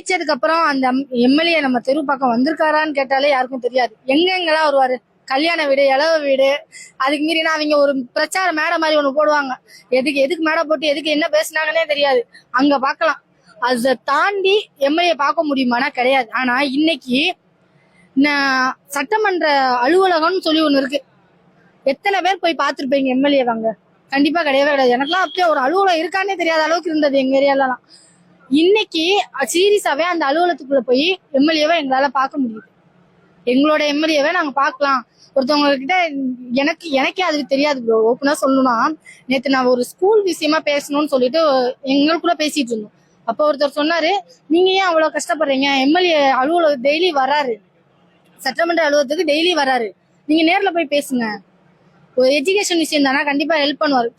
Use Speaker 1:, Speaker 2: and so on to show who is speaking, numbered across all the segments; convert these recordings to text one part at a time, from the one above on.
Speaker 1: ஜெயிச்சதுக்கு அப்புறம் அந்த எம்எல்ஏ நம்ம தெரு பக்கம் வந்திருக்காரான்னு கேட்டாலே யாருக்கும் தெரியாது. எங்கெங்கெல்லாம் வருவாரு, கல்யாண வீடு, இளவு வீடு, அதுக்கு மீறினா அவங்க ஒரு பிரச்சார மேடை மாதிரி ஒண்ணு போடுவாங்க. எதுக்கு மேடை போட்டு எதுக்கு என்ன பேசுனாங்கன்னே தெரியாது. அங்க பாக்கலாம். அதை தாண்டி எம்எல்ஏ பார்க்க முடியுமானா கிடையாது. ஆனா இன்னைக்கு சட்டமன்ற அலுவலகம்னு சொல்லி ஒண்ணு இருக்கு. எத்தனை பேர் போய் பார்த்திருப்பீங்க எம்எல்ஏ வாங்க? கண்டிப்பா கிடையவே கிடையாது. எனக்குலாம் அப்பயே ஒரு அலுவலகம் இருக்கானே தெரியாத அளவுக்கு இருந்தது எங்க ஏரியாலாம். இன்னைக்கு சீரியஸாவே அந்த அலுவலகத்துக்குள்ள போய் எம்எல்ஏவை எங்களால பார்க்க முடியுது. எங்களோட எம்எல்ஏவை நாங்க பார்க்கலாம். ஒருத்தவங்க கிட்ட எனக்கே அதுக்கு தெரியாது ப்ரோ. ஓப்பனா சொல்லணும்னா, நேத்து நான் ஒரு ஸ்கூல் விஷயமா பேசணும்னு சொல்லிட்டு எங்களுக்குள்ள பேசிட்டு இருந்தோம். அப்போ ஒருத்தர் சொன்னாரு, நீங்க ஏன் அவ்வளவு கஷ்டப்படுறீங்க, எம்எல்ஏ அலுவலகம் டெய்லி வராரு, சட்டமன்ற அலுவலகத்துக்கு டெய்லி வராரு, நீங்க நேர்ல போய் பேசுங்க, ஒரு எஜுகேஷன் விஷயம் தானே, கண்டிப்பா ஹெல்ப் பண்ணுவாரு.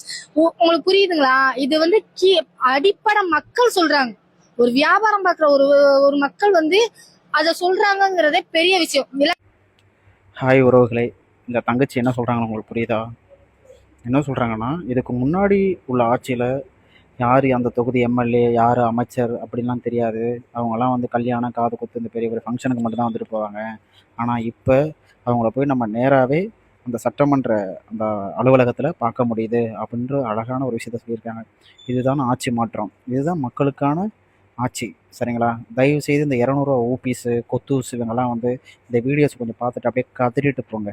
Speaker 1: உங்களுக்கு புரியுதுங்களா? இது வந்து அடிப்படை மக்கள் சொல்றாங்க. ஒரு வியாபாரம் பார்க்குற ஒரு மக்கள் வந்து அதை சொல்றாங்கிறதே பெரிய விஷயம்.
Speaker 2: ஹாய் உறவுகளே, இந்த தங்கச்சி என்ன சொல்கிறாங்கன்னு உங்களுக்கு புரியுதா? என்ன சொல்கிறாங்கன்னா, இதுக்கு முன்னாடி உள்ள ஆட்சியில் யார் அந்த தொகுதி எம்எல்ஏ, யார் அமைச்சர் அப்படின்லாம் தெரியாது. அவங்கெல்லாம் வந்து கல்யாணம், காது குத்து, இந்த பெரிய பெரிய ஃபங்க்ஷனுக்கு மட்டும்தான் வந்துட்டு போவாங்க. ஆனால் இப்போ அவங்கள போய் நம்ம நேராகவே அந்த சட்டமன்ற அந்த அலுவலகத்தில் பார்க்க முடியுது அப்படின்ற அழகான ஒரு விஷயத்த சொல்லியிருக்காங்க. இதுதான் ஆட்சி மாற்றம், இதுதான் மக்களுக்கான ஆட்சி. சரிங்களா? தயவு செய்து இந்த 200 ஓபிஸு, கொத்தூசு இவங்கெல்லாம் வந்து இந்த வீடியோஸ் கொஞ்சம் பார்த்துட்டு அப்படியே கதறிட்டு போங்க.